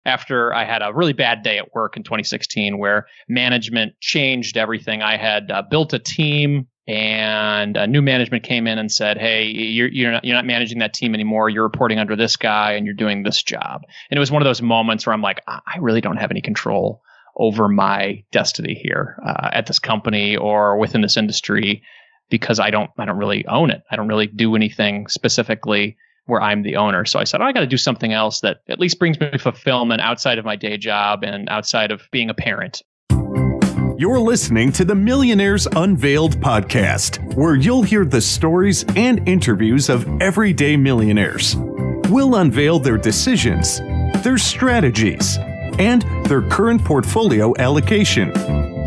after I had a really bad day at work in 2016 where management changed everything. I had built a team, and new management came in and said, "Hey, you're not managing that team anymore. You're reporting under this guy, and you're doing this job." And it was one of those moments where I'm like, I really don't have any control over my destiny here at this company or within this industry, because I don't really own it. I don't really do anything specifically where I'm the owner. So I said, I got to do something else that at least brings me fulfillment outside of my day job and outside of being a parent. You're listening to the Millionaires Unveiled podcast, where you'll hear the stories and interviews of everyday millionaires. We'll unveil their decisions, their strategies, and their current portfolio allocation.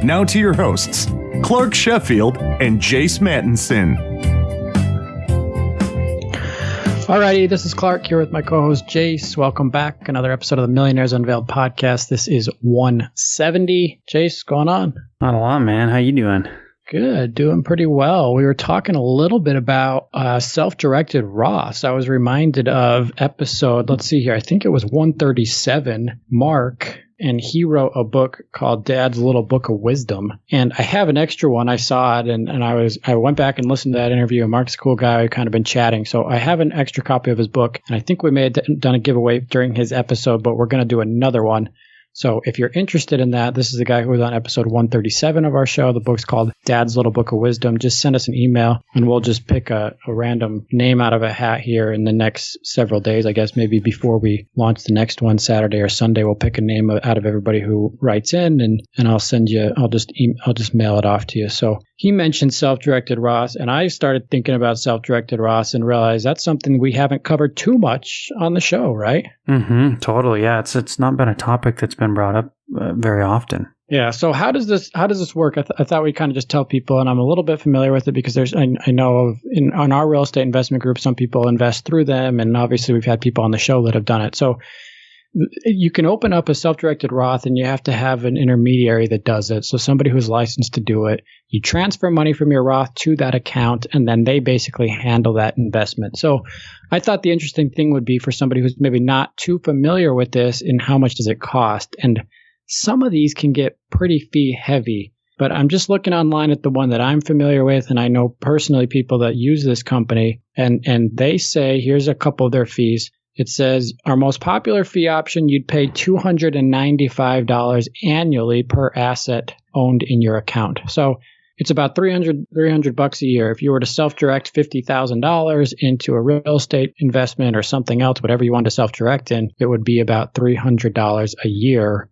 Now to your hosts, Clark Sheffield and Jace Mattinson. Alrighty, this is Clark here with my co-host Jace. Welcome back. Another episode of the Millionaires Unveiled podcast. This is 170. Jace, what's going on? Not a lot, man. How you doing? Good, doing pretty well. We were talking a little bit about self-directed Roths. I was reminded of episode, let's see here, I think it was 137, Mark, and he wrote a book called Dad's Little Book of Wisdom. And I have an extra one. I saw it, and I went back and listened to that interview. And Mark's a cool guy. We've kind of been chatting. So I have an extra copy of his book. And I think we may have done a giveaway during his episode, but we're going to do another one. So if you're interested in that, this is the guy who was on episode 137 of our show. The book's called Dad's Little Book of Wisdom. Just send us an email and we'll just pick a random name out of a hat here in the next several days. I guess maybe before we launch the next one, Saturday or Sunday, we'll pick a name out of everybody who writes in, and I'll send you, I'll just mail it off to you. So he mentioned self-directed Roths, and I started thinking about self-directed Roths and realized that's something we haven't covered too much on the show, right? Mm-hmm. Totally. Yeah. It's not been a topic that's been brought up very often. Yeah. So how does this work? I thought we'd kind of just tell people, and I'm a little bit familiar with it because I know of on our real estate investment group, some people invest through them, and obviously we've had people on the show that have done it. So you can open up a self-directed Roth, and you have to have an intermediary that does it. So somebody who's licensed to do it. You transfer money from your Roth to that account, and then they basically handle that investment. So I thought the interesting thing would be for somebody who's maybe not too familiar with this, and how much does it cost? And some of these can get pretty fee heavy. But I'm just looking online at the one that I'm familiar with, and I know personally people that use this company, and they say, here's a couple of their fees. It says, our most popular fee option, you'd pay $295 annually per asset owned in your account. So it's about $300 bucks a year. If you were to self-direct $50,000 into a real estate investment or something else, whatever you want to self-direct in, it would be about $300 a year,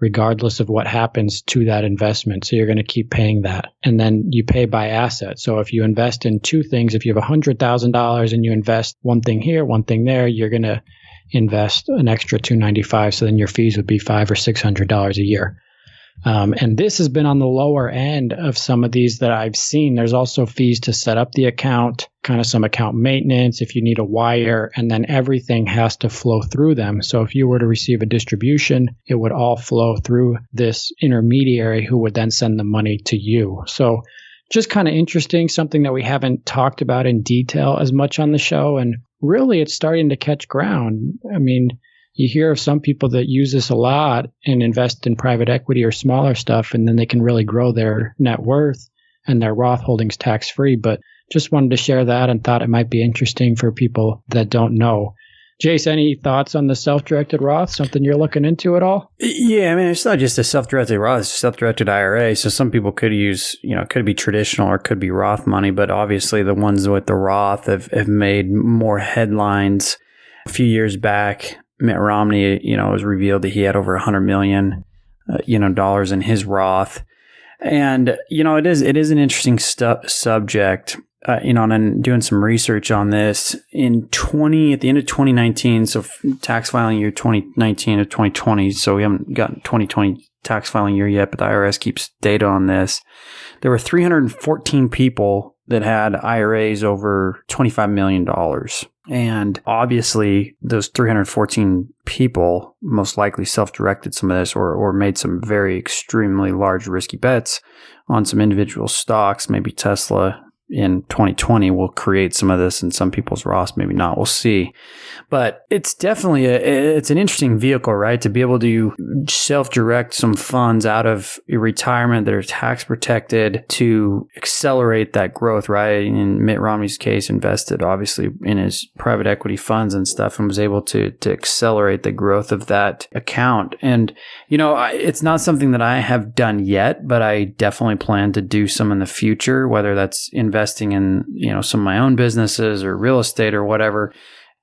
regardless of what happens to that investment. So you're going to keep paying that. And then you pay by asset. So if you invest in two things, if you have $100,000 and you invest one thing here, one thing there, you're going to invest an extra $295. So then your fees would be $500 or $600 a year. And this has been on the lower end of some of these that I've seen. There's also fees to set up the account, kind of some account maintenance if you need a wire, and then everything has to flow through them. So if you were to receive a distribution, it would all flow through this intermediary who would then send the money to you. So just kind of interesting, something that we haven't talked about in detail as much on the show. And really, it's starting to catch ground. I mean, you hear of some people that use this a lot and invest in private equity or smaller stuff, and then they can really grow their net worth and their Roth holdings tax-free. But just wanted to share that and thought it might be interesting for people that don't know. Jace, any thoughts on the self-directed Roth? Something you're looking into at all? Yeah, I mean, it's not just a self-directed Roth, it's a self-directed IRA. So some people could use, it could be traditional or it could be Roth money, but obviously the ones with the Roth have made more headlines. A few years back, Mitt Romney, it was revealed that he had over $100 million, dollars in his Roth. And, it is an interesting subject, and doing some research on this at the end of 2019, so tax filing year 2019 to 2020. So we haven't gotten 2020 tax filing year yet, but the IRS keeps data on this. There were 314 people that had IRAs over $25 million. And obviously, those 314 people most likely self-directed some of this or made some very extremely large risky bets on some individual stocks, maybe Tesla, in 2020 will create some of this in some people's Roths, maybe not. We'll see. But it's definitely it's an interesting vehicle, right? To be able to self-direct some funds out of your retirement that are tax protected to accelerate that growth, right? In Mitt Romney's case, invested obviously in his private equity funds and stuff and was able to accelerate the growth of that account. And, it's not something that I have done yet, but I definitely plan to do some in the future, whether that's investing in, some of my own businesses or real estate or whatever.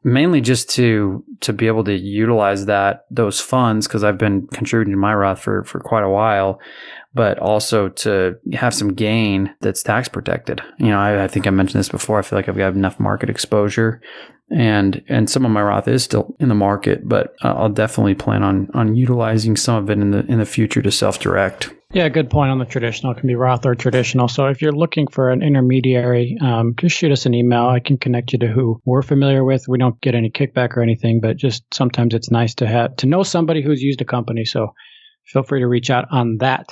Mainly just to be able to utilize those funds, because I've been contributing to my Roth for quite a while, but also to have some gain that's tax protected. I think I mentioned this before. I feel like I've got enough market exposure, and some of my Roth is still in the market, but I'll definitely plan on utilizing some of it in the future to self-direct. Yeah, good point on the traditional. It can be Roth or traditional. So if you're looking for an intermediary, just shoot us an email. I can connect you to who we're familiar with. We don't get any kickback or anything, but just sometimes it's nice to know somebody who's used a company. So feel free to reach out on that.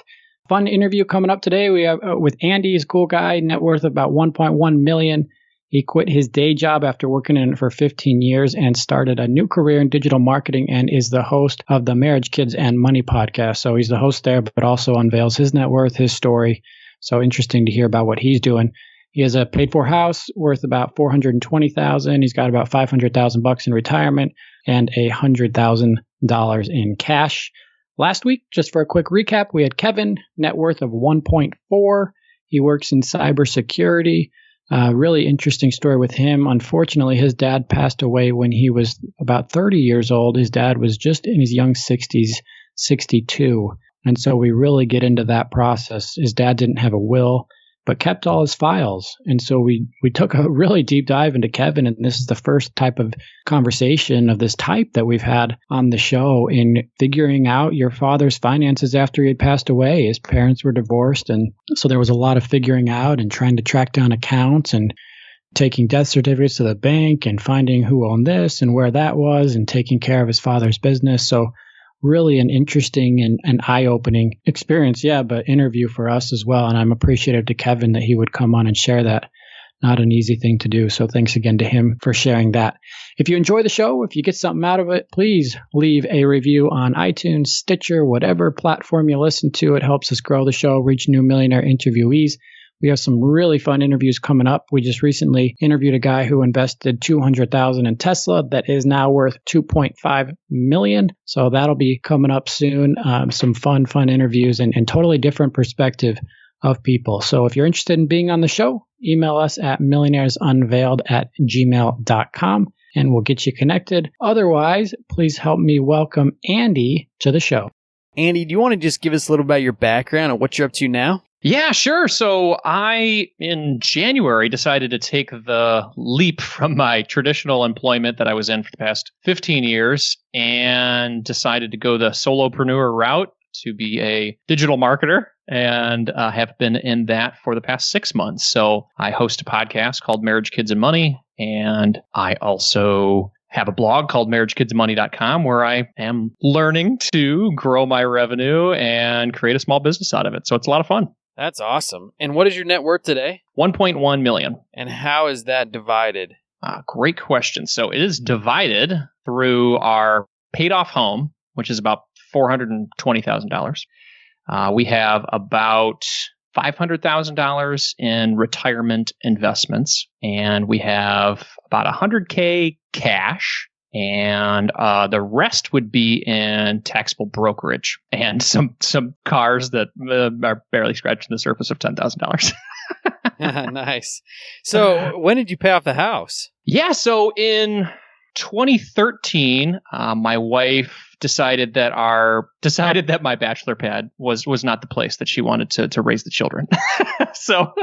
Fun interview coming up today. We have with Andy. He's a cool guy, net worth about $1.1 million. He quit his day job after working in it for 15 years and started a new career in digital marketing and is the host of the Marriage, Kids, and Money podcast. So he's the host there, but also unveils his net worth, his story. So interesting to hear about what he's doing. He has a paid-for house worth about $420,000. He's got about $500,000 in retirement and $100,000 in cash. Last week, just for a quick recap, we had Kevin, net worth of 1.4. He works in cybersecurity. Really interesting story with him. Unfortunately, his dad passed away when he was about 30 years old. His dad was just in his young 60s, 62. And so we really get into that process. His dad didn't have a will, but kept all his files. And so we took a really deep dive into Kevin, and this is the first type of conversation of this type that we've had on the show in figuring out your father's finances after he had passed away. His parents were divorced, and so there was a lot of figuring out and trying to track down accounts and taking death certificates to the bank and finding who owned this and where that was and taking care of his father's business. So really an interesting and eye-opening experience, but interview for us as well. And I'm appreciative to Kevin that he would come on and share that. Not an easy thing to do. So thanks again to him for sharing that. If you enjoy the show, if you get something out of it, please leave a review on iTunes, Stitcher, whatever platform you listen to. It helps us grow the show, reach new millionaire interviewees. We have some really fun interviews coming up. We just recently interviewed a guy who invested $200,000 in Tesla that is now worth $2.5 million. So that'll be coming up soon. Some fun interviews and totally different perspective of people. So if you're interested in being on the show, email us at millionairesunveiled@gmail.com and we'll get you connected. Otherwise, please help me welcome Andy to the show. Andy, do you want to just give us a little about your background and what you're up to now? Yeah, sure. So I, in January, decided to take the leap from my traditional employment that I was in for the past 15 years and decided to go the solopreneur route to be a digital marketer and have been in that for the past 6 months. So I host a podcast called Marriage, Kids, and Money, and I also have a blog called marriagekidsmoney.com where I am learning to grow my revenue and create a small business out of it. So it's a lot of fun. That's awesome. And what is your net worth today? 1.1 million. And how is that divided? Great question. So it is divided through our paid off home, which is about $420,000. We have about $500,000 in retirement investments, and we have about $100K cash. And the rest would be in taxable brokerage and some cars that are barely scratching the surface of $10,000. Nice. So when did you pay off the house? Yeah, so in 2013, my wife decided that my bachelor pad was not the place that she wanted to raise the children. So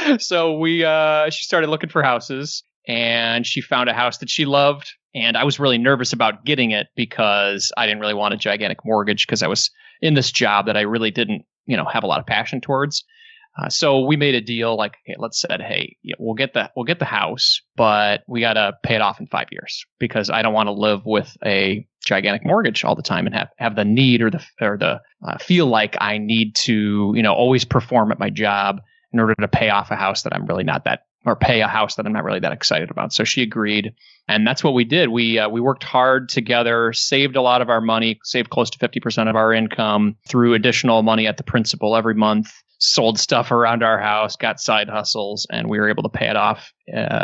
she started looking for houses, and she found a house that she loved. And I was really nervous about getting it because I didn't really want a gigantic mortgage because I was in this job that I really didn't, have a lot of passion towards. So we made a deal like, okay, we'll get the house, but we got to pay it off in 5 years because I don't want to live with a gigantic mortgage all the time and have the need or the feel like I need to, always perform at my job in order to pay off a house that I'm really not that, or pay a house that I'm not really that excited about. So she agreed. And that's what we did. We worked hard together, saved a lot of our money, saved close to 50% of our income, threw additional money at the principal every month, sold stuff around our house, got side hustles, and we were able to pay it off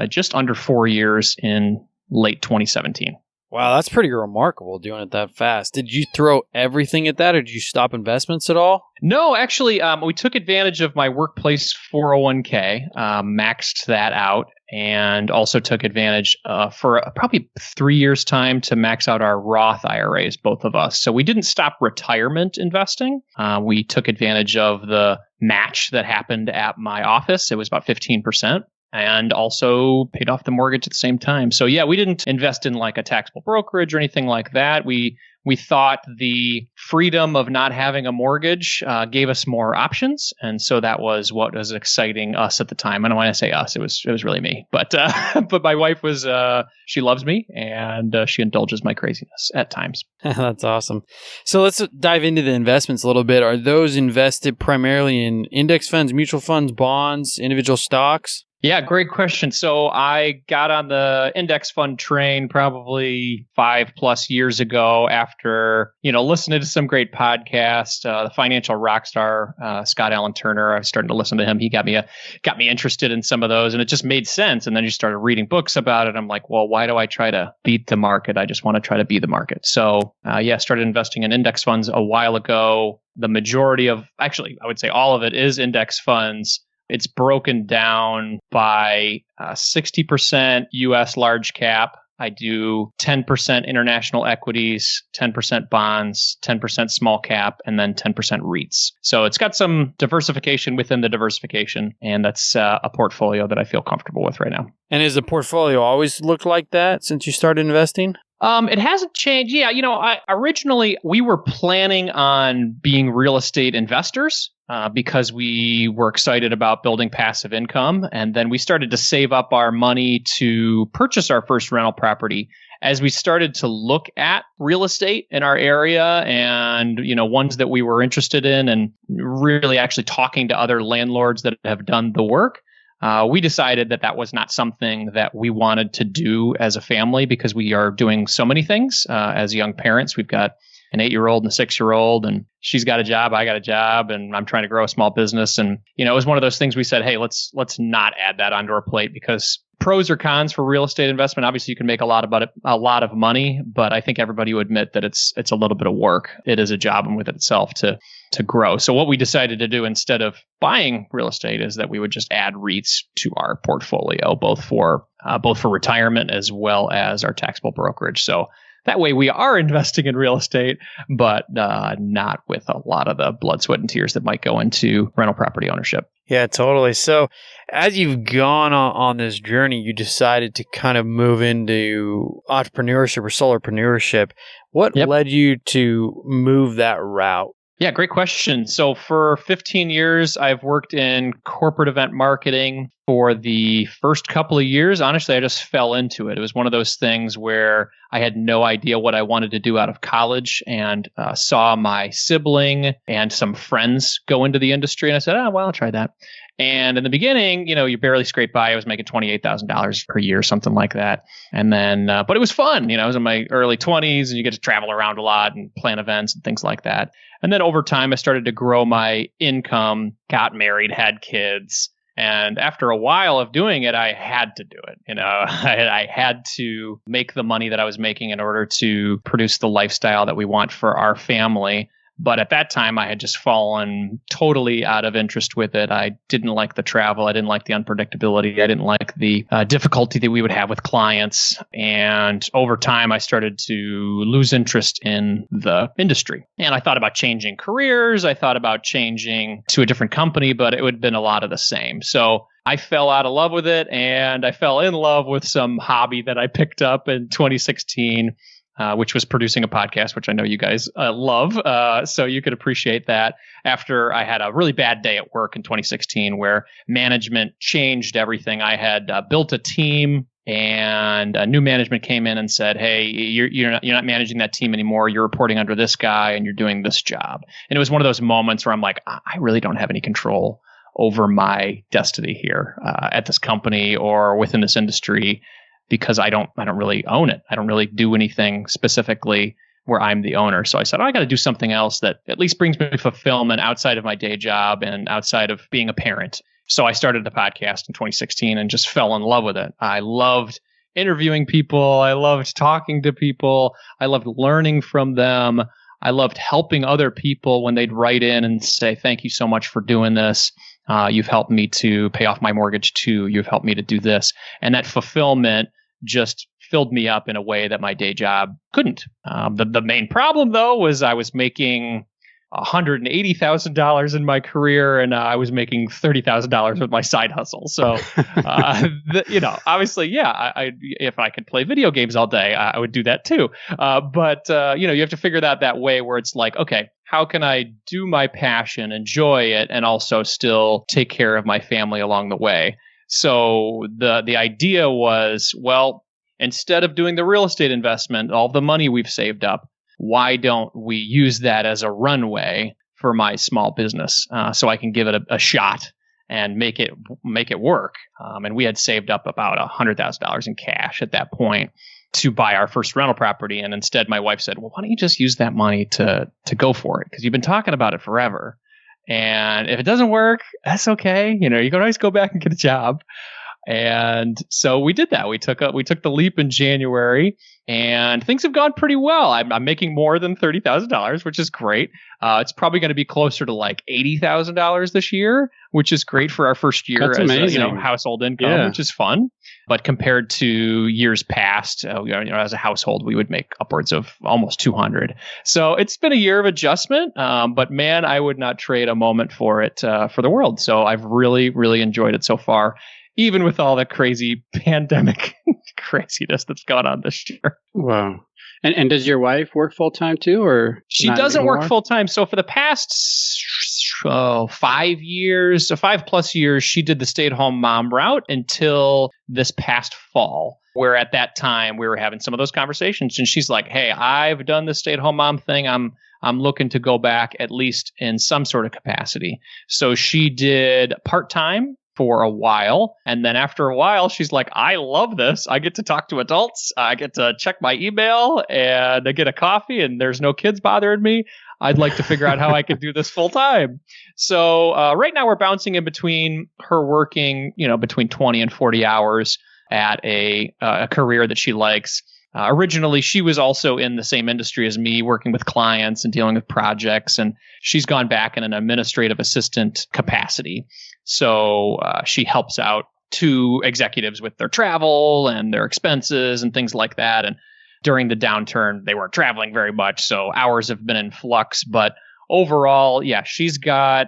just under 4 years in late 2017. Wow, that's pretty remarkable doing it that fast. Did you throw everything at that, or did you stop investments at all? No, actually, we took advantage of my workplace 401k, maxed that out, and also took advantage for probably 3 years' time to max out our Roth IRAs, both of us. So we didn't stop retirement investing. We took advantage of the match that happened at my office. It was about 15%. And also paid off the mortgage at the same time. So yeah, we didn't invest in like a taxable brokerage or anything like that. We thought the freedom of not having a mortgage gave us more options, and so that was what was exciting us at the time. I don't want to say us; it was really me. But but my wife was she loves me, and she indulges my craziness at times. That's awesome. So let's dive into the investments a little bit. Are those invested primarily in index funds, mutual funds, bonds, individual stocks? Yeah, great question. So I got on the index fund train probably 5+ years ago after, listening to some great podcasts. The financial rock star, Scott Allen Turner, I was starting to listen to him. He got me interested in some of those, and it just made sense. And then you started reading books about it. I'm like, well, why do I try to beat the market? I just want to try to be the market. So started investing in index funds a while ago. The majority of, actually, I would say all of it is index funds. It's broken down by 60% US large cap. I do 10% international equities, 10% bonds, 10% small cap, and then 10% REITs. So it's got some diversification within the diversification, and that's a portfolio that I feel comfortable with right now. And has the portfolio always looked like that since you started investing? It hasn't changed. Yeah, originally we were planning on being real estate investors because we were excited about building passive income. And then we started to save up our money to purchase our first rental property. As we started to look at real estate in our area and, ones that we were interested in, and really actually talking to other landlords that have done the work, we decided that was not something that we wanted to do as a family because we are doing so many things as young parents. We've got an 8-year-old and a 6-year-old, and she's got a job, I got a job, and I'm trying to grow a small business. And, it was one of those things we said, hey, let's not add that onto our plate, because pros or cons for real estate investment. Obviously, you can make a lot of money, but I think everybody would admit that it's a little bit of work. It is a job in with itself to grow. So what we decided to do instead of buying real estate is that we would just add REITs to our portfolio, both for retirement as well as our taxable brokerage. So that way we are investing in real estate, but not with a lot of the blood, sweat, and tears that might go into rental property ownership. Yeah, totally. So as you've gone on this journey, you decided to kind of move into entrepreneurship or solarpreneurship. What led you to move that route? Yeah, great question. So for 15 years, I've worked in corporate event marketing. For the first couple of years, honestly, I just fell into it. It was one of those things where I had no idea what I wanted to do out of college, and saw my sibling and some friends go into the industry. And I said, well, I'll try that. And in the beginning, you barely scraped by. I was making $28,000 per year, something like that. And then, but it was fun. I was in my early 20s, and you get to travel around a lot and plan events and things like that. And then over time, I started to grow my income, got married, had kids. And after a while of doing it, I had to do it. I had to make the money that I was making in order to produce the lifestyle that we want for our family. But at that time, I had just fallen totally out of interest with it. I didn't like the travel. I didn't like the unpredictability. I didn't like the difficulty that we would have with clients. And over time, I started to lose interest in the industry. And I thought about changing careers. I thought about changing to a different company, but it would have been a lot of the same. So I fell out of love with it, and I fell in love with some hobby that I picked up in 2016. Which was producing a podcast, which I know you guys love. So you could appreciate that. After I had a really bad day at work in 2016 where management changed everything. I had built a team, and new management came in and said, hey, you're not managing that team anymore. You're reporting under this guy and you're doing this job. And it was one of those moments where I'm like, I really don't have any control over my destiny here at this company or within this industry, because I don't really own it. I don't really do anything specifically where I'm the owner. So I said, I got to do something else that at least brings me fulfillment outside of my day job and outside of being a parent. So I started the podcast in 2016 and just fell in love with it. I loved interviewing people. I loved talking to people. I loved learning from them. I loved helping other people when they'd write in and say, thank you so much for doing this. You've helped me to pay off my mortgage too. You've helped me to do this. And that fulfillment just filled me up in a way that my day job couldn't. The main problem, though, was I was making $180,000 in my career, and I was making $30,000 with my side hustle. So, obviously, if I could play video games all day, I would do that too. But you have to figure that way where it's like, okay, how can I do my passion, enjoy it, and also still take care of my family along the way? So the idea was, well, instead of doing the real estate investment, all the money we've saved up, why don't we use that as a runway for my small business so I can give it a shot and make it work? And we had saved up about $100,000 in cash at that point to buy our first rental property. And instead, my wife said, well, why don't you just use that money to go for it? Because you've been talking about it forever. And if it doesn't work, that's okay. You can always go back and get a job. And so we did that. We took the leap in January, and things have gone pretty well. I'm making more than $30,000, which is great. It's probably going to be closer to like $80,000 this year, which is great for our first year. That's amazing. Household income, which is fun. But compared to years past, as a household, we would make upwards of almost 200. So it's been a year of adjustment. But man, I would not trade a moment for it for the world. So I've really, really enjoyed it so far, even with all the crazy pandemic craziness that's gone on this year. Wow. And does your wife work full time too, or she doesn't work full time? So for the past 5 years, 5+ years, she did the stay-at-home mom route until this past fall, where at that time we were having some of those conversations, and she's like, "Hey, I've done the stay-at-home mom thing. I'm looking to go back at least in some sort of capacity." So she did part-time for a while. And then after a while, she's like, I love this. I get to talk to adults. I get to check my email and I get a coffee and there's no kids bothering me. I'd like to figure out how I could do this full time. So right now we're bouncing in between her working, between 20 and 40 hours at a career that she likes. Originally, she was also in the same industry as me, working with clients and dealing with projects, and she's gone back in an administrative assistant capacity. So she helps out to executives with their travel and their expenses and things like that. And during the downturn, they weren't traveling very much, so hours have been in flux. But overall, she's got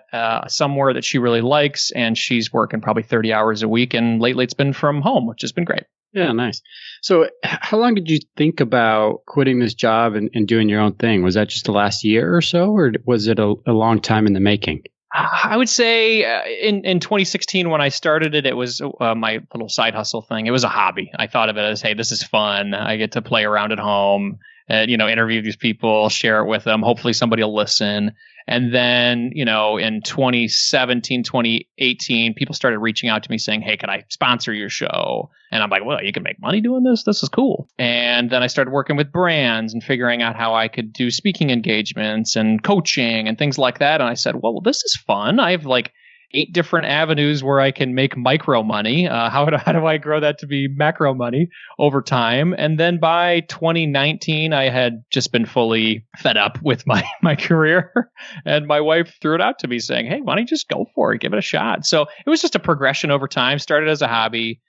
somewhere that she really likes, and she's working probably 30 hours a week. And lately, it's been from home, which has been great. Yeah, nice. So how long did you think about quitting this job and doing your own thing? Was that just the last year or so, or was it a long time in the making? I would say in 2016, when I started it, it was my little side hustle thing. It was a hobby. I thought of it as, hey, this is fun. I get to play around at home and, interview these people, share it with them. Hopefully somebody will listen. And then, in 2017, 2018, people started reaching out to me saying, hey, can I sponsor your show? And I'm like, well, you can make money doing this? This is cool. And then I started working with brands and figuring out how I could do speaking engagements and coaching and things like that. And I said, well, this is fun. I have like 8 different avenues where I can make micro money. How do I grow that to be macro money over time? And then by 2019, I had just been fully fed up with my career. And my wife threw it out to me saying, hey, why don't you just go for it? Give it a shot. So it was just a progression over time. Started as a hobby,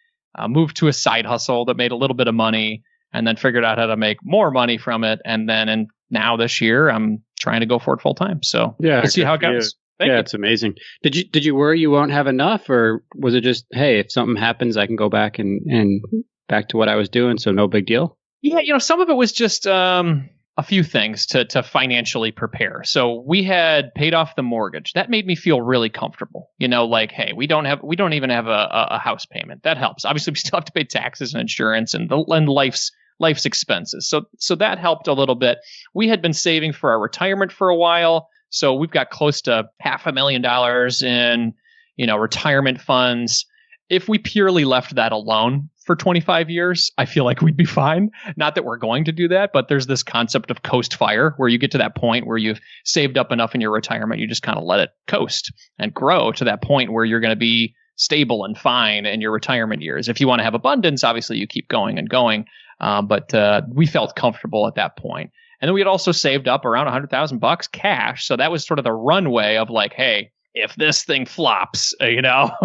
moved to a side hustle that made a little bit of money, and then figured out how to make more money from it. And then now this year, I'm trying to go for it full time. So we'll see how it goes. Thank you. It's amazing. Did you worry you won't have enough, or was it just, hey, if something happens, I can go back and back to what I was doing, so no big deal? Yeah, some of it was just a few things to financially prepare. So we had paid off the mortgage. That made me feel really comfortable. Like, hey, we don't even have a house payment. That helps. Obviously, we still have to pay taxes and insurance and life's expenses. So that helped a little bit. We had been saving for our retirement for a while. So we've got close to $500,000 in, retirement funds. If we purely left that alone for 25 years, I feel like we'd be fine. Not that we're going to do that, but there's this concept of coast fire where you get to that point where you've saved up enough in your retirement, you just kind of let it coast and grow to that point where you're going to be stable and fine in your retirement years. If you want to have abundance, obviously you keep going and going. But we felt comfortable at that point. And then we had also saved up around $100,000 cash. So that was sort of the runway of like, hey, if this thing flops, we've got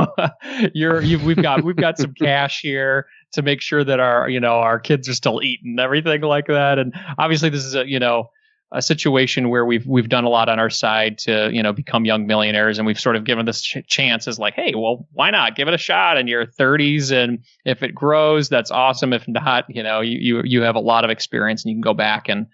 some cash here to make sure that our kids are still eating, everything like that. And obviously this is a situation where we've done a lot on our side to, become young millionaires. And we've sort of given this chance as like, hey, well, why not give it a shot in your 30s? And if it grows, that's awesome. If not, you have a lot of experience and you can go back and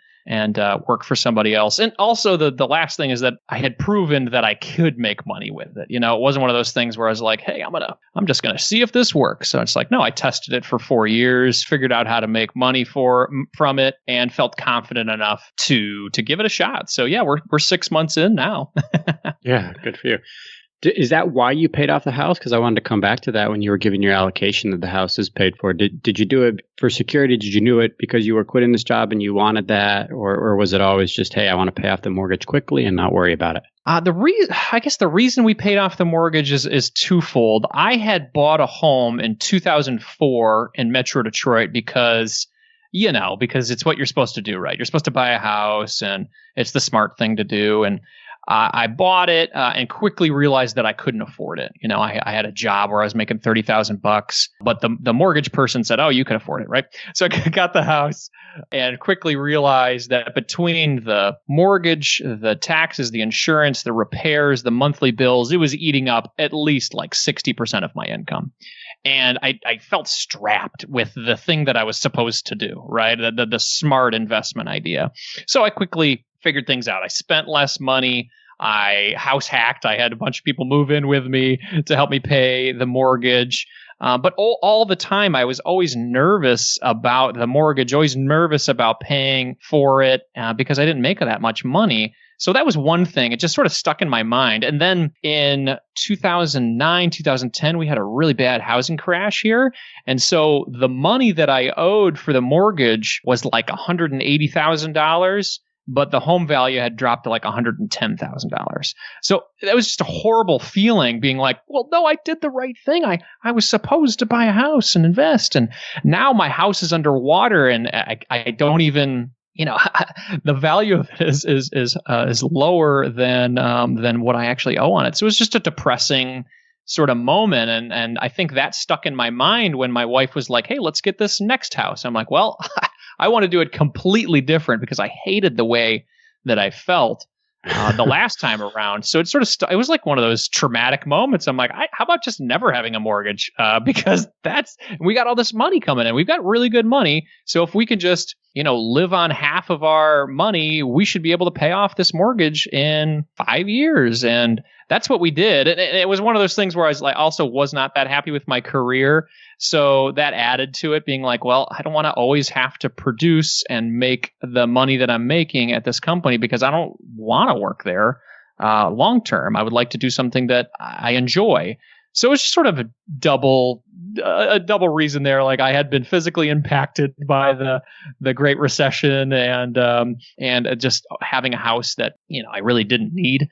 work for somebody else. And also the last thing is that I had proven that I could make money with it. It wasn't one of those things where I was like, hey, I'm just going to see if this works. So it's like, no, I tested it for 4 years, figured out how to make money from it, and felt confident enough to give it a shot. So yeah, we're 6 months in now. Yeah, good for you. Is that why you paid off the house? Because I wanted to come back to that when you were giving your allocation that the house is paid for. Did you do it for security? Did you do it because you were quitting this job and you wanted that? Or was it always just, hey, I want to pay off the mortgage quickly and not worry about it? The reason we paid off the mortgage is twofold. I had bought a home in 2004 in Metro Detroit because it's what you're supposed to do, right? You're supposed to buy a house and it's the smart thing to do. And I bought it and quickly realized that I couldn't afford it. I had a job where I was making $30,000, but the mortgage person said, "Oh, you can afford it, right?" So I got the house and quickly realized that between the mortgage, the taxes, the insurance, the repairs, the monthly bills, it was eating up at least like 60% of my income. And I felt strapped with the thing that I was supposed to do, right? The smart investment idea. So I quickly figured things out. I spent less money. I house hacked. I had a bunch of people move in with me to help me pay the mortgage. But all the time, I was always nervous about the mortgage, always nervous about paying for it because I didn't make that much money. So that was one thing. It just sort of stuck in my mind. And then in 2009, 2010, we had a really bad housing crash here. And so the money that I owed for the mortgage was like $180,000. But the home value had dropped to like $110,000. So that was just a horrible feeling being like, well, no, I did the right thing. I was supposed to buy a house and invest. And now my house is underwater and I don't even, the value of it is lower than what I actually owe on it. So it was just a depressing sort of moment. And I think that stuck in my mind when my wife was like, hey, let's get this next house. I'm like, well, I want to do it completely different because I hated the way that I felt the last time around. So it sort of it was like one of those traumatic moments. I'm like, how about just never having a mortgage? Because we got all this money coming in. We've got really good money. So if we can just, live on half of our money, we should be able to pay off this mortgage in 5 years. And that's what we did. And it was one of those things where I was like, also was not that happy with my career. So that added to it being like, well, I don't want to always have to produce and make the money that I'm making at this company because I don't want to work there long term. I would like to do something that I enjoy. So it's just sort of a double reason there. Like I had been physically impacted by the Great Recession and just having a house that I really didn't need,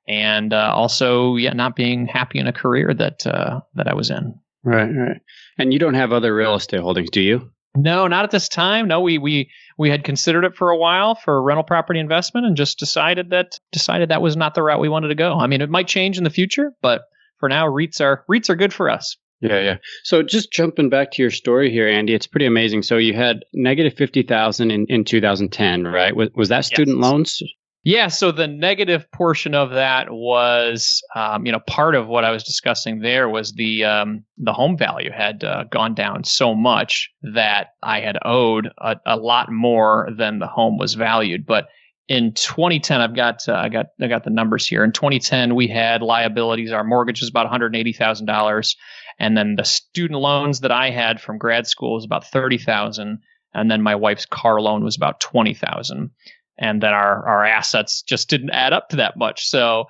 and also not being happy in a career that I was in. Right. And you don't have other real estate holdings, do you? No, not at this time. No, we had considered it for a while for rental property investment and just decided that was not the route we wanted to go. I mean, it might change in the future, but for now, REITs are good for us. Yeah. So just jumping back to your story here, Andy, it's pretty amazing. So you had negative $50,000 in 2010, right? Was that student loans? Yeah. So the negative portion of that was, part of what I was discussing there was the home value had gone down so much that I had owed a lot more than the home was valued. But in 2010, I got the numbers here. In 2010, we had liabilities. Our mortgage was about $180,000, and then the student loans that I had from grad school was about $30,000, and then my wife's car loan was about $20,000. And then our assets just didn't add up to that much. So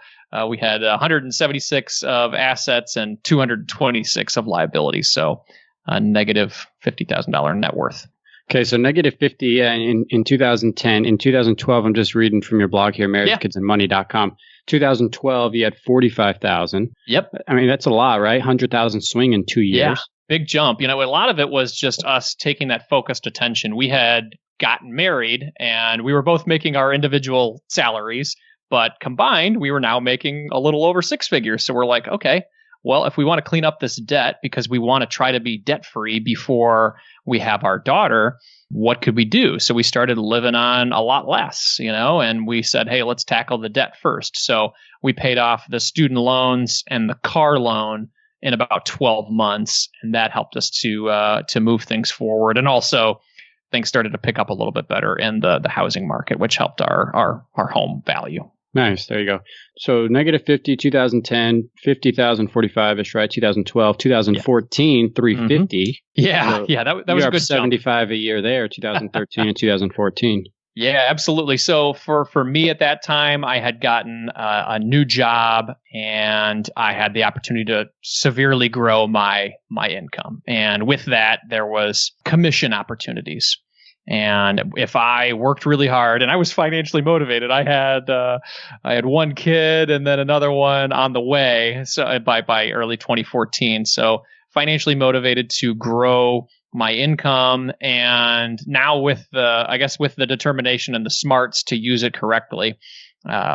we had 176 of assets and 226 of liabilities. So a negative $50,000 net worth. Okay, so negative 50 in 2010. In 2012, I'm just reading from your blog here, marriagekidsandmoney.com. 2012, you had 45,000. Yep. I mean, that's a lot, right? 100,000 swing in 2 years. Yeah, big jump. A lot of it was just us taking that focused attention. We had gotten married and we were both making our individual salaries, but combined, we were now making a little over six figures. So we're like, okay, well, if we want to clean up this debt because we want to try to be debt free before we have our daughter, what could we do? So we started living on a lot less, and we said, hey, let's tackle the debt first. So we paid off the student loans and the car loan in about 12 months. And that helped us to move things forward. And also things started to pick up a little bit better in the housing market, which helped our home value. Nice. There you go. So negative 50, 2010, 50,000, 45-ish, right? 2012, 2014, 350. Yeah. So that was a good 75 a year there, 2013 and 2014. Yeah, absolutely. So for me at that time, I had gotten a new job and I had the opportunity to severely grow my income. And with that, there was commission opportunities. And if I worked really hard and I was financially motivated, I had one kid and then another one on the way. So by early 2014, so financially motivated to grow my income, and now with the determination and the smarts to use it correctly,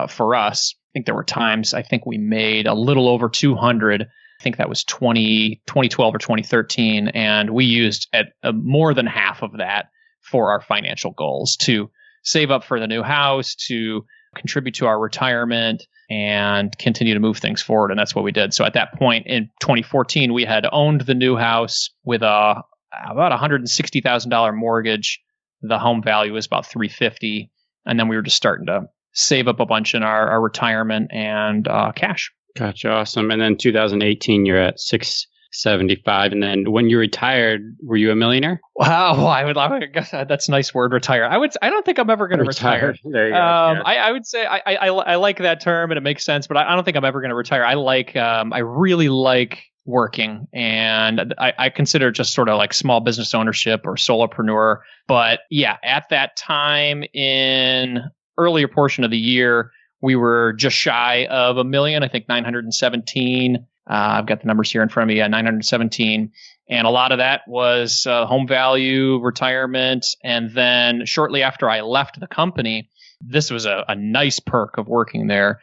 for us, I think there were times we made a little over 200. I think that was 2012 or 2013, and we used at more than half of that for our financial goals, to save up for the new house, to contribute to our retirement, and continue to move things forward. And that's what we did. So at that point in 2014, we had owned the new house with about $160,000 mortgage. The home value was about $350,000. And then we were just starting to save up a bunch in our retirement and cash. Gotcha. Awesome. And then 2018, you're at 675. And then when you retired, were you a millionaire? Wow. Well, I guess that's a nice word, retire. I don't think I'm ever going to retire. There you go. I would say I like that term and it makes sense, but I don't think I'm ever going to retire. I really like working, and I consider it just sort of like small business ownership or solopreneur. But yeah, at that time in earlier portion of the year, we were just shy of $1 million. I think 917. I've got the numbers here in front of me. 917. And a lot of that was home value, retirement. And then shortly after I left the company, this was a nice perk of working there.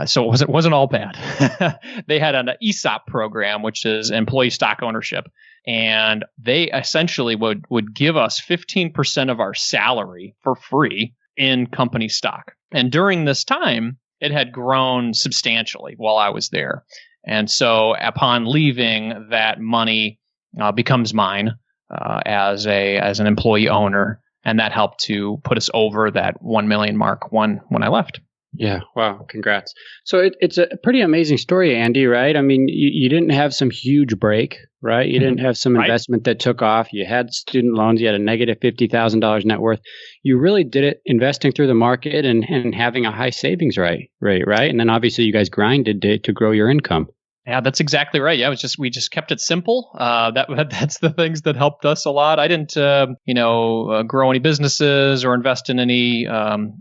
So it wasn't all bad. They had an ESOP program, which is employee stock ownership. And they essentially would give us 15% of our salary for free in company stock. And during this time, it had grown substantially while I was there. And so upon leaving, that money becomes mine as an employee owner. And that helped to put us over that 1 million mark when I left. Yeah. Wow. Congrats. So it's a pretty amazing story, Andy, right? I mean, you didn't have some huge break, right? You didn't have some investment that took off. You had student loans. You had a negative $50,000 net worth. You really did it investing through the market and having a high savings rate, right? And then obviously you guys grinded to grow your income. Yeah, that's exactly right. Yeah, we just kept it simple. That's the things that helped us a lot. I didn't, grow any businesses or invest in any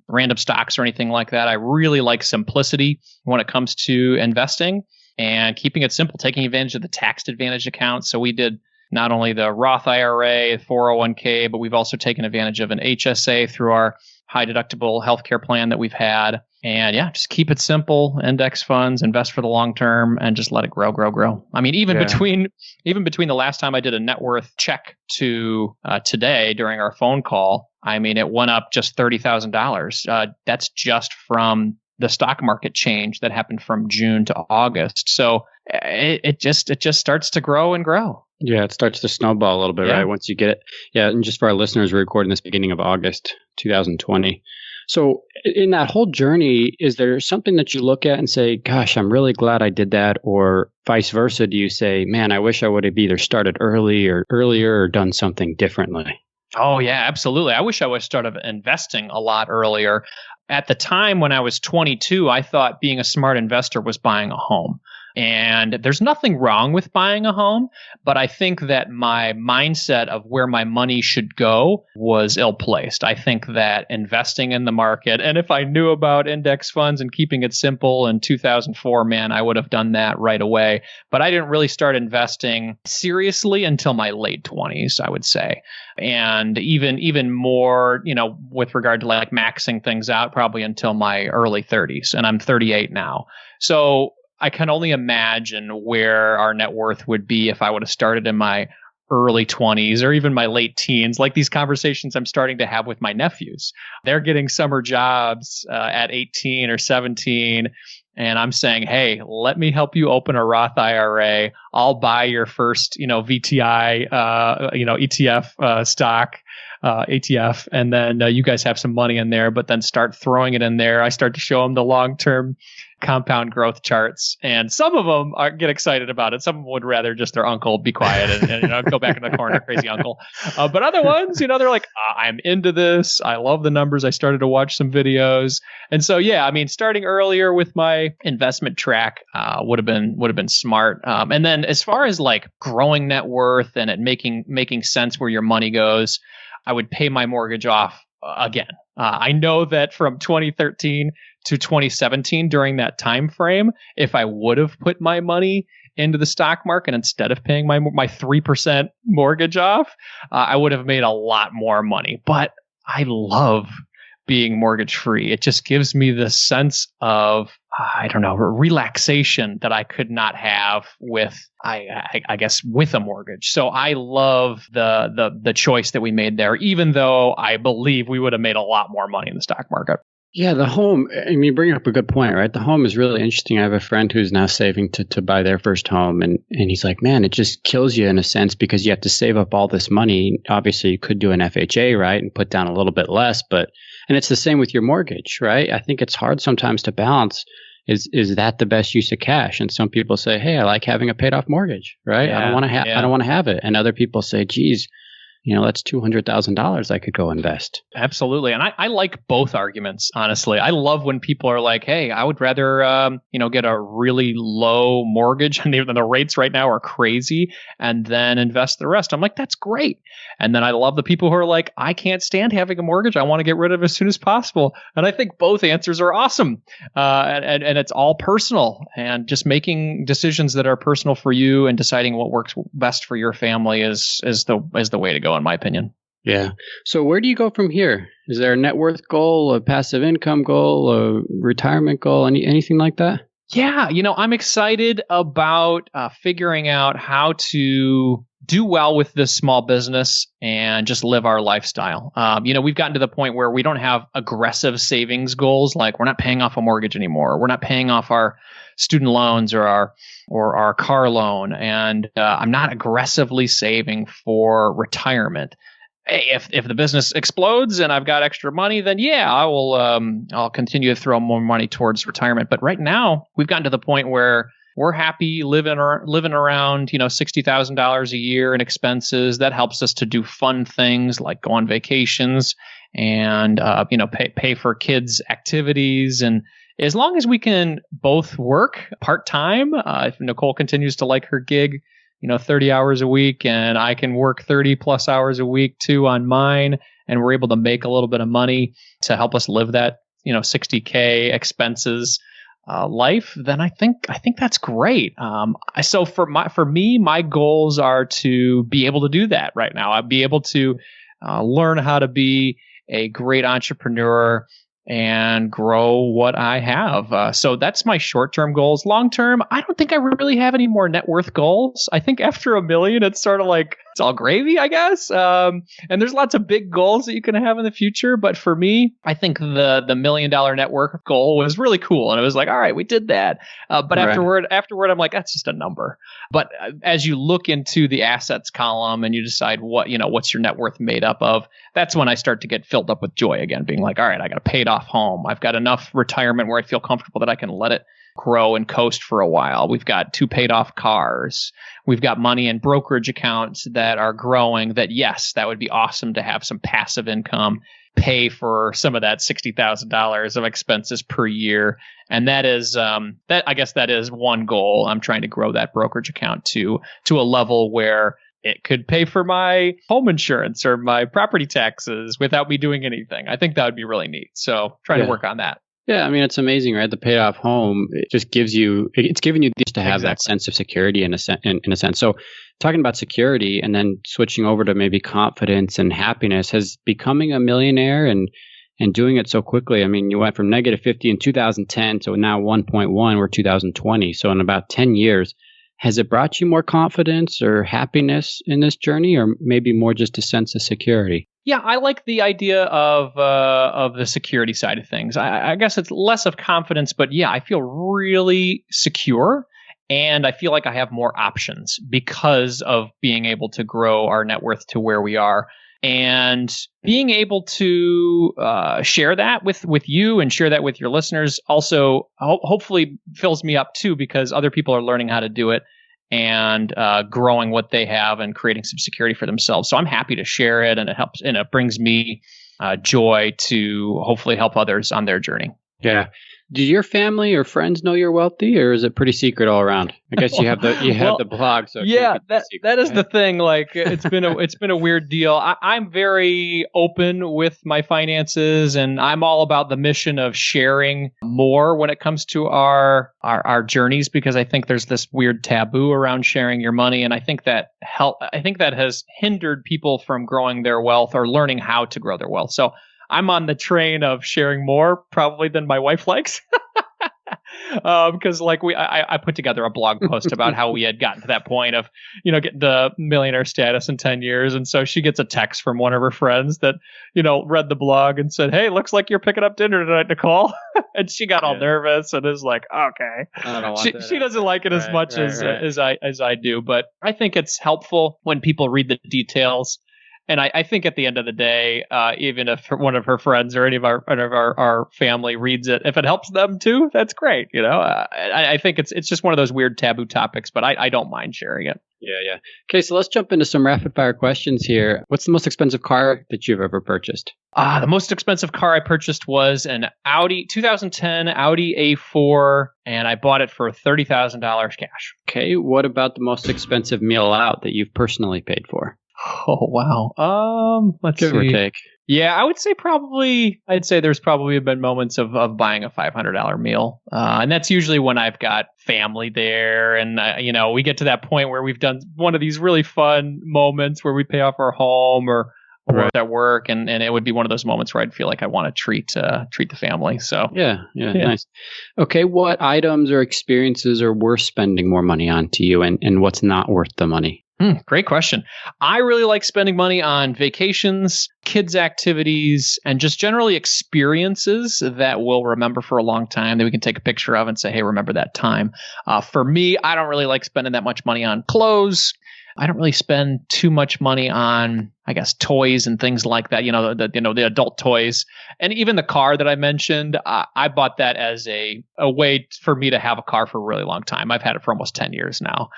random stocks or anything like that. I really like simplicity when it comes to investing and keeping it simple, taking advantage of the tax advantage accounts. So we did not only the Roth IRA, 401k, but we've also taken advantage of an HSA through our high deductible healthcare plan that we've had. And yeah, just keep it simple, index funds, invest for the long term, and just let it grow. I mean, even between the last time I did a net worth check to today during our phone call, I mean, it went up just $30,000. That's just from the stock market change that happened from June to August. So it just starts to grow and grow. Yeah, it starts to snowball a little bit, right? Once you get it. Yeah, and just for our listeners, we're recording this beginning of August 2020. So in that whole journey, is there something that you look at and say, gosh, I'm really glad I did that? Or vice versa, do you say, man, I wish I would have either started earlier or done something differently? Oh, yeah, absolutely. I wish I would started investing a lot earlier. At the time when I was 22, I thought being a smart investor was buying a home. And there's nothing wrong with buying a home, but I think that my mindset of where my money should go was ill-placed. I think that investing in the market, and if I knew about index funds and keeping it simple in 2004, man, I would have done that right away. But I didn't really start investing seriously until my late 20s, I would say. And even more, with regard to like maxing things out, probably until my early 30s. And I'm 38 now. So I can only imagine where our net worth would be if I would have started in my early 20s or even my late teens, like these conversations I'm starting to have with my nephews. They're getting summer jobs at 18 or 17. And I'm saying, hey, let me help you open a Roth IRA. I'll buy your first, VTI, ETF stock, ATF, and then you guys have some money in there, but then start throwing it in there. I start to show them the long-term compound growth charts, and some of them get excited about it. Some of them would rather just their uncle be quiet and go back in the corner, crazy uncle. But other ones, they're like, I'm into this. I love the numbers. I started to watch some videos, and so yeah, I mean, starting earlier with my investment track would have been smart. And then as far as like growing net worth and it making sense where your money goes, I would pay my mortgage off again. I know that from 2013 to 2017, during that time frame, if I would have put my money into the stock market instead of paying my 3% mortgage off, I would have made a lot more money. But I love being mortgage free. It just gives me the sense of, relaxation that I could not have with, I guess, with a mortgage. So I love the choice that we made there, even though I believe we would have made a lot more money in the stock market. Yeah, the home, I mean, you bring up a good point, right? The home is really interesting. I have a friend who's now saving to buy their first home. And he's like, man, it just kills you in a sense because you have to save up all this money. Obviously, you could do an FHA, right? And put down a little bit less. And it's the same with your mortgage, right? I think it's hard sometimes to balance. Is that the best use of cash? And some people say, hey, I like having a paid off mortgage, right? Yeah, I don't want to have it. And other people say, geez, that's $200,000 I could go invest. Absolutely. And I like both arguments, honestly. I love when people are like, hey, I would rather, get a really low mortgage and the rates right now are crazy and then invest the rest. I'm like, that's great. And then I love the people who are like, I can't stand having a mortgage. I want to get rid of it as soon as possible. And I think both answers are awesome. And it's all personal, and just making decisions that are personal for you and deciding what works best for your family is the way to go, in my opinion. Yeah. So where do you go from here? Is there a net worth goal, a passive income goal, a retirement goal, anything like that? Yeah. I'm excited about figuring out how to do well with this small business and just live our lifestyle. We've gotten to the point where we don't have aggressive savings goals. Like, we're not paying off a mortgage anymore. We're not paying off our student loans or our car loan. And I'm not aggressively saving for retirement. If the business explodes and I've got extra money, then yeah, I'll continue to throw more money towards retirement. But right now, we've gotten to the point where we're happy living around, $60,000 a year in expenses. That helps us to do fun things like go on vacations and pay for kids' activities. And as long as we can both work part-time, if Nicole continues to like her gig, 30 hours a week, and I can work 30 plus hours a week too on mine, and we're able to make a little bit of money to help us live that, $60K expenses life, then I think that's great. So for me, my goals are to be able to do that right now. I'd be able to learn how to be a great entrepreneur and grow what I have. So that's my short-term goals. Long-term, I don't think I really have any more net worth goals. I think after $1 million, it's sort of like, it's all gravy, I guess. And there's lots of big goals that you can have in the future. But for me, I think the $1 million net worth goal was really cool. And it was like, all right, we did that. But afterward, I'm like, that's just a number. But as you look into the assets column and you decide what's your net worth made up of, that's when I start to get filled up with joy again, being like, all right, I got a paid off home. I've got enough retirement where I feel comfortable that I can let it grow and coast for a while. We've got 2 paid off cars. We've got money in brokerage accounts that are growing that, yes, that would be awesome to have some passive income, pay for some of that $60,000 of expenses per year. And that is, I guess that is one goal. I'm trying to grow that brokerage account to a level where it could pay for my home insurance or my property taxes without me doing anything. I think that would be really neat. So trying to work on that. Yeah, I mean, it's amazing, right? The paid off home, it just gives you, it's giving you just to have that sense of security in a sense. So talking about security and then switching over to maybe confidence and happiness, has becoming a millionaire and doing it so quickly. I mean, you went from negative 50 in 2010 to now 1.1 or 2020. So in about 10 years, has it brought you more confidence or happiness in this journey, or maybe more just a sense of security? Yeah, I like the idea of the security side of things. I guess it's less of confidence, but yeah, I feel really secure, and I feel like I have more options because of being able to grow our net worth to where we are, and being able to share that with you and share that with your listeners also hopefully fills me up too, because other people are learning how to do it and growing what they have and creating some security for themselves. So I'm happy to share it, and it helps, and it brings me joy to hopefully help others on their journey. Yeah. Do your family or friends know you're wealthy, or is it pretty secret all around? I guess you have the blog. So yeah, that is the thing. Like it's been a weird deal. I'm very open with my finances, and I'm all about the mission of sharing more when it comes to our journeys, because I think there's this weird taboo around sharing your money, and I think that has hindered people from growing their wealth or learning how to grow their wealth. So I'm on the train of sharing more probably than my wife likes. Because I put together a blog post about how we had gotten to that point of, getting the millionaire status in 10 years. And so she gets a text from one of her friends that, read the blog and said, "Hey, looks like you're picking up dinner tonight, Nicole." And she got all nervous and is like, okay. She doesn't like it as much as I do. But I think it's helpful when people read the details. And I think at the end of the day, even if one of her friends or any of our family reads it, if it helps them too, that's great. I think it's just one of those weird taboo topics, but I don't mind sharing it. Yeah. Okay, so let's jump into some rapid fire questions here. What's the most expensive car that you've ever purchased? The most expensive car I purchased was an 2010 Audi A4, and I bought it for $30,000 cash. Okay, what about the most expensive meal out that you've personally paid for? Oh, wow. Let's give see. Or take. Yeah, I would say I'd say there's probably been moments of buying a $500 meal. And that's usually when I've got family there. And, we get to that point where we've done one of these really fun moments where we pay off our home or at work. And it would be one of those moments where I'd feel like I want to treat the family. So yeah, nice. Okay, what items or experiences are worth spending more money on to you, and what's not worth the money? Great question. I really like spending money on vacations, kids' activities, and just generally experiences that we'll remember for a long time that we can take a picture of and say, hey, remember that time. For me, I don't really like spending that much money on clothes. I don't really spend too much money on, I guess, toys and things like that, the adult toys. And even the car that I mentioned, I bought that as a way for me to have a car for a really long time. I've had it for almost 10 years now.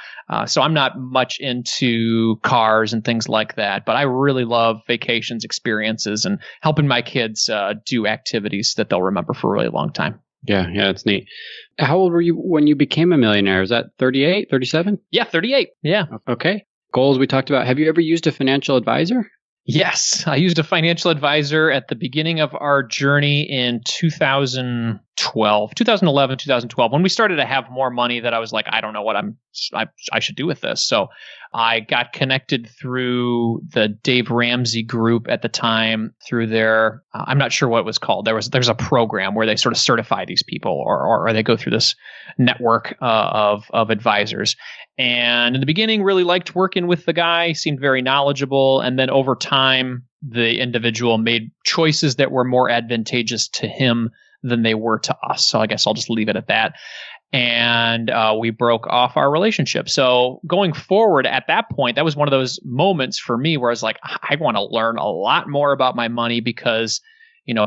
So I'm not much into cars and things like that, but I really love vacations, experiences, and helping my kids do activities that they'll remember for a really long time. Yeah, that's neat. How old were you when you became a millionaire? Is that 38, 37? Yeah, 38. Yeah. Okay. Goals we talked about. Have you ever used a financial advisor? Yes, I used a financial advisor at the beginning of our journey in 2011, 2012, when we started to have more money that I was like, I don't know what I should do with this. So I got connected through the Dave Ramsey group at the time through their, I'm not sure what it was called. There's a program where they sort of certify these people or they go through this network of advisors. And in the beginning, really liked working with the guy, seemed very knowledgeable. And then over time, the individual made choices that were more advantageous to him than they were to us. So I guess I'll just leave it at that. And we broke off our relationship. So going forward at that point, that was one of those moments for me where I was like, I want to learn a lot more about my money because,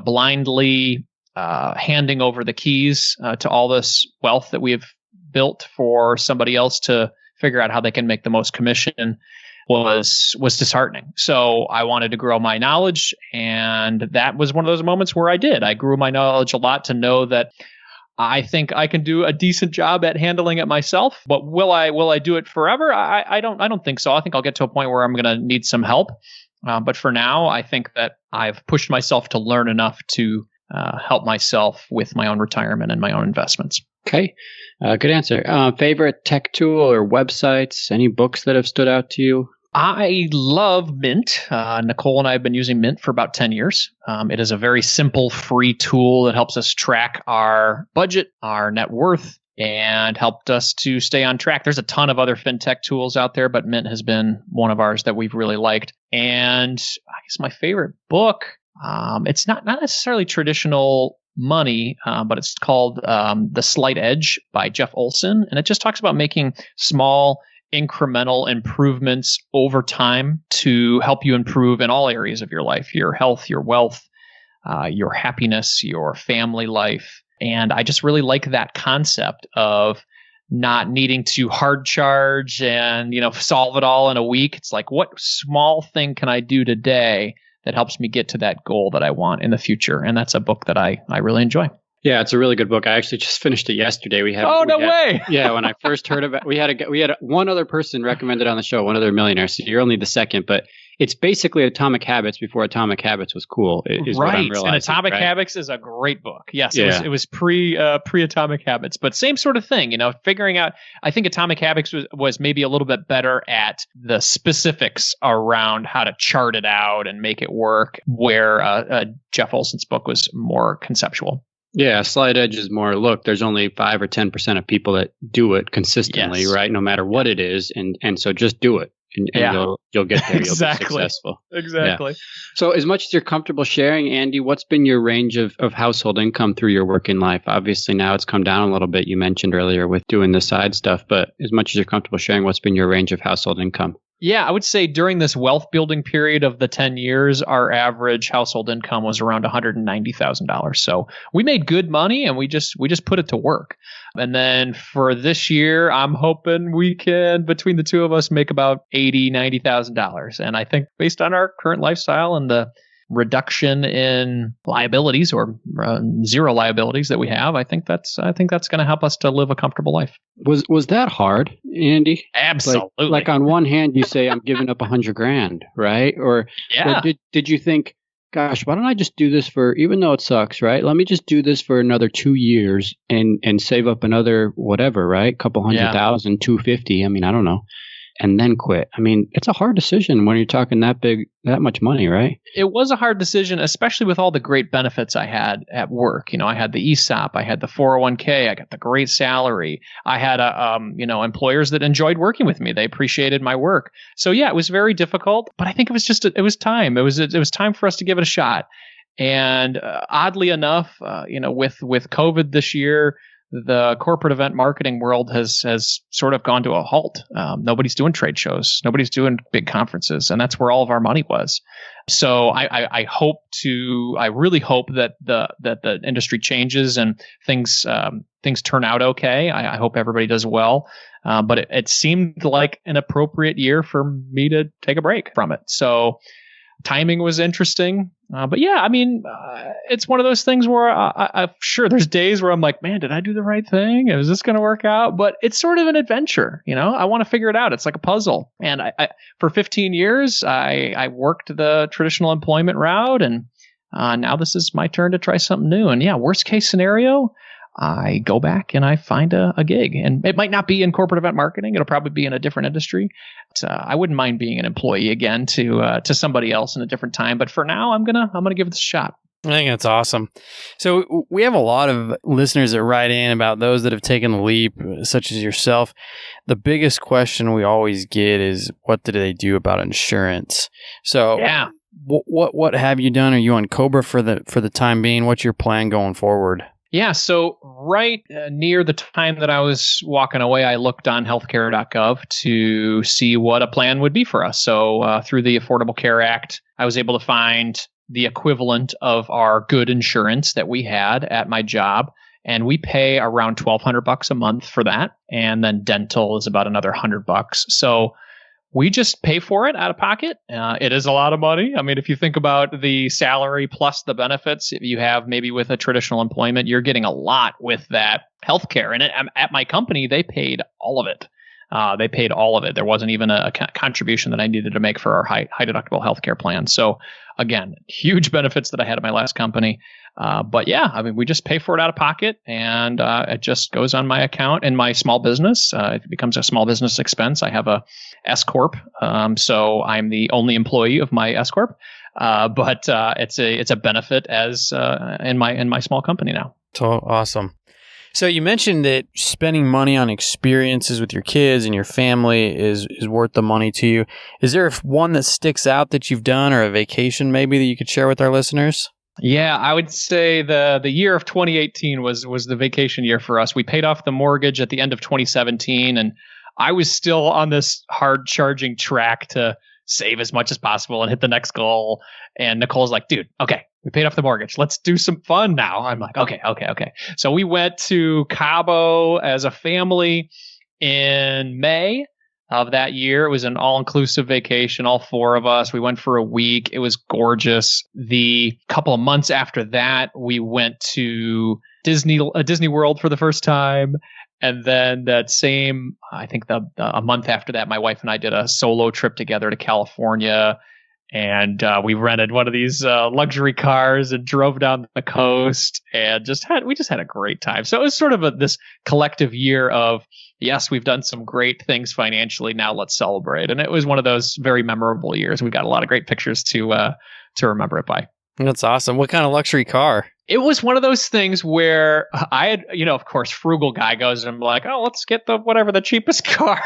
blindly handing over the keys to all this wealth that we've built for somebody else to figure out how they can make the most commission was disheartening. So I wanted to grow my knowledge, and that was one of those moments where I did. I grew my knowledge a lot to know that I think I can do a decent job at handling it myself. But will I do it forever? I don't think so. I think I'll get to a point where I'm going to need some help. But for now, I think that I've pushed myself to learn enough to help myself with my own retirement and my own investments. Okay. Good answer. Favorite tech tool or websites? Any books that have stood out to you? I love Mint. Nicole and I have been using Mint for about 10 years. It is a very simple, free tool that helps us track our budget, our net worth, and helped us to stay on track. There's a ton of other fintech tools out there, but Mint has been one of ours that we've really liked. And I guess my favorite book, it's not necessarily traditional money, but it's called The Slight Edge by Jeff Olson. And it just talks about making small incremental improvements over time to help you improve in all areas of your life, your health, your wealth, your happiness, your family life. And I just really like that concept of not needing to hard charge and, solve it all in a week. It's like, what small thing can I do today that helps me get to that goal that I want in the future? And that's a book that I really enjoy. Yeah, it's a really good book. I actually just finished it yesterday. No way! Yeah, when I first heard about it, we had one other person recommended on the show, one other millionaire. So you're only the second, but it's basically Atomic Habits before Atomic Habits was cool. Is right, what I'm realizing, and Atomic right? Habits is a great book. Yes, yeah. It was pre Atomic Habits, but same sort of thing. Figuring out. I think Atomic Habits was maybe a little bit better at the specifics around how to chart it out and make it work, where Jeff Olson's book was more conceptual. Yeah, Slight Edge is more, look, there's only 5 or 10% of people that do it consistently, yes. right? No matter what it is. And so just do it. And you'll get there. Exactly. You'll be successful. Exactly. Yeah. So as much as you're comfortable sharing, Andy, what's been your range of household income through your working life? Obviously now it's come down a little bit. You mentioned earlier with doing the side stuff, but as much as you're comfortable sharing, what's been your range of household income? Yeah, I would say during this wealth building period of the 10 years, our average household income was around $190,000. So we made good money and we just put it to work. And then for this year, I'm hoping we can, between the two of us, make about $80,000, $90,000. And I think based on our current lifestyle and the reduction in liabilities or zero liabilities that we have, I think that's going to help us to live a comfortable life. Was that hard, Andy? Absolutely. Like on one hand, you say I'm giving up $100,000, right? Or did you think, gosh, why don't I just do this for, even though it sucks, right? Let me just do this for another 2 years and save up another whatever, right? Couple $100,000, 250. I mean, I don't know. And then quit. I mean, it's a hard decision when you're talking that much money, right? It was a hard decision, especially with all the great benefits I had at work. I had the ESOP, I had the 401k, I got the great salary. I had employers that enjoyed working with me. They appreciated my work. So yeah, it was very difficult, but I think it was time. It was time for us to give it a shot. And oddly enough, with COVID this year, the corporate event marketing world has sort of gone to a halt. Nobody's doing trade shows. Nobody's doing big conferences. And that's where all of our money was. So I really hope that the industry changes and things turn out okay. I hope everybody does well. But it seemed like an appropriate year for me to take a break from it. So timing was interesting. But yeah, I mean, it's one of those things where I'm sure there's days where I'm like, man, did I do the right thing? Is this going to work out? But it's sort of an adventure. I want to figure it out. It's like a puzzle. And I for 15 years, I worked the traditional employment route. And now this is my turn to try something new. And yeah, worst case scenario, I go back and I find a gig, and it might not be in corporate event marketing. It'll probably be in a different industry. But, I wouldn't mind being an employee again to somebody else in a different time. But for now, I'm gonna give it a shot. I think that's awesome. So we have a lot of listeners that write in about those that have taken the leap, such as yourself. The biggest question we always get is, what do they do about insurance? So yeah. What have you done? Are you on Cobra for the time being? What's your plan going forward? Yeah, so right near the time that I was walking away, I looked on healthcare.gov to see what a plan would be for us. So through the Affordable Care Act, I was able to find the equivalent of our good insurance that we had at my job. And we pay around $1,200 a month for that. And then dental is about another $100. So we just pay for it out of pocket. It is a lot of money. I mean, if you think about the salary plus the benefits, if you have maybe with a traditional employment, you're getting a lot with that healthcare. And at my company, they paid all of it. They paid all of it. There wasn't even a contribution that I needed to make for our high deductible healthcare plan. So again, huge benefits that I had at my last company. But yeah, I mean, we just pay for it out of pocket, and it just goes on my account in my small business. It becomes a small business expense. I have a S corp, so I'm the only employee of my S corp. But it's a benefit as in my small company now. So awesome. So you mentioned that spending money on experiences with your kids and your family is worth the money to you. Is there one that sticks out that you've done, or a vacation maybe that you could share with our listeners? Yeah, I would say the year of 2018 was the vacation year for us. We paid off the mortgage at the end of 2017, and I was still on this hard charging track to save as much as possible and hit the next goal. And Nicole's like, dude, okay, we paid off the mortgage. Let's do some fun now. I'm like, okay. So we went to Cabo as a family in May of that year. It was an all-inclusive vacation, all four of us. We went for a week. It was gorgeous. The couple of months after that, we went to Disney World for the first time. And then that same, I think a month after that, my wife and I did a solo trip together to California. And we rented one of these luxury cars and drove down the coast, and we just had a great time. So it was sort of this collective year of, yes, we've done some great things financially. Now let's celebrate. And it was one of those very memorable years. We got a lot of great pictures to remember it by. That's awesome. What kind of luxury car? It was one of those things where I had, of course, frugal guy goes and I'm like, oh, let's get the cheapest car.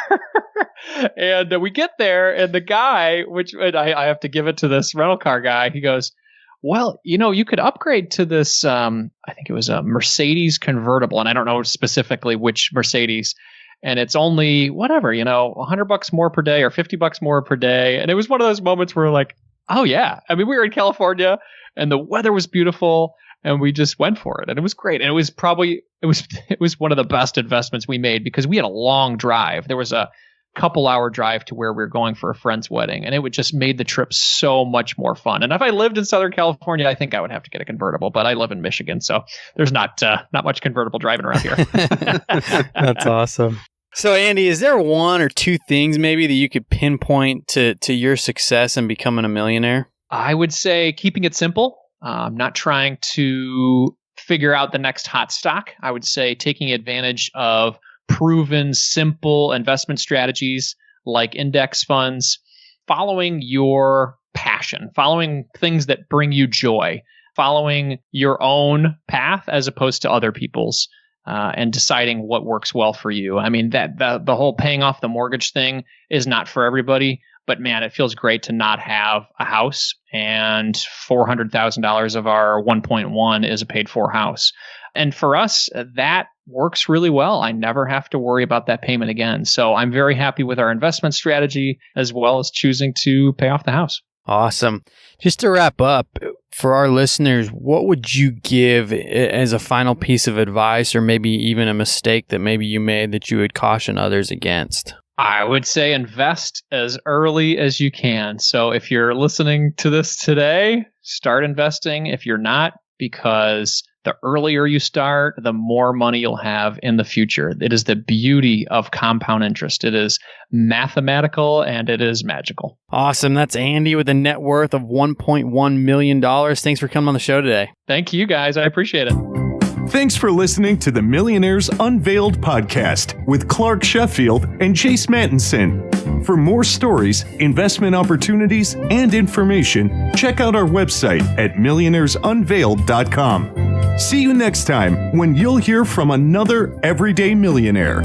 And we get there, and the guy, and I have to give it to this rental car guy, he goes, well, you could upgrade to this, I think it was a Mercedes convertible, and I don't know specifically which Mercedes, and it's only whatever, $100 more per day or $50 more per day. And it was one of those moments where we're like, oh yeah. I mean, we were in California and the weather was beautiful, and we just went for it, and it was great. And it was one of the best investments we made, because we had a long drive. There was a couple-hour drive to where we were going for a friend's wedding, and it would just made the trip so much more fun. And if I lived in Southern California, I think I would have to get a convertible, but I live in Michigan, so there's not much convertible driving around here. That's awesome. So Andy, is there one or two things maybe that you could pinpoint to your success in becoming a millionaire? I would say keeping it simple. Not trying to figure out the next hot stock. I would say taking advantage of proven, simple investment strategies like index funds, following your passion, following things that bring you joy, following your own path as opposed to other people's, and deciding what works well for you. I mean, that the whole paying off the mortgage thing is not for everybody, but man, it feels great to not have a house, and $400,000 of our 1.1 is a paid for house. And for us, that works really well. I never have to worry about that payment again. So I'm very happy with our investment strategy, as well as choosing to pay off the house. Awesome. Just to wrap up, for our listeners, what would you give as a final piece of advice, or maybe even a mistake that maybe you made that you would caution others against? I would say invest as early as you can. So if you're listening to this today, start investing. If you're not, because the earlier you start, the more money you'll have in the future. It is the beauty of compound interest. It is mathematical and it is magical. Awesome. That's Andy with a net worth of $1.1 million. Thanks for coming on the show today. Thank you, guys. I appreciate it. Thanks for listening to the Millionaires Unveiled podcast with Clark Sheffield and Chase Mattinson. For more stories, investment opportunities, and information, check out our website at millionairesunveiled.com. See you next time when you'll hear from another everyday millionaire.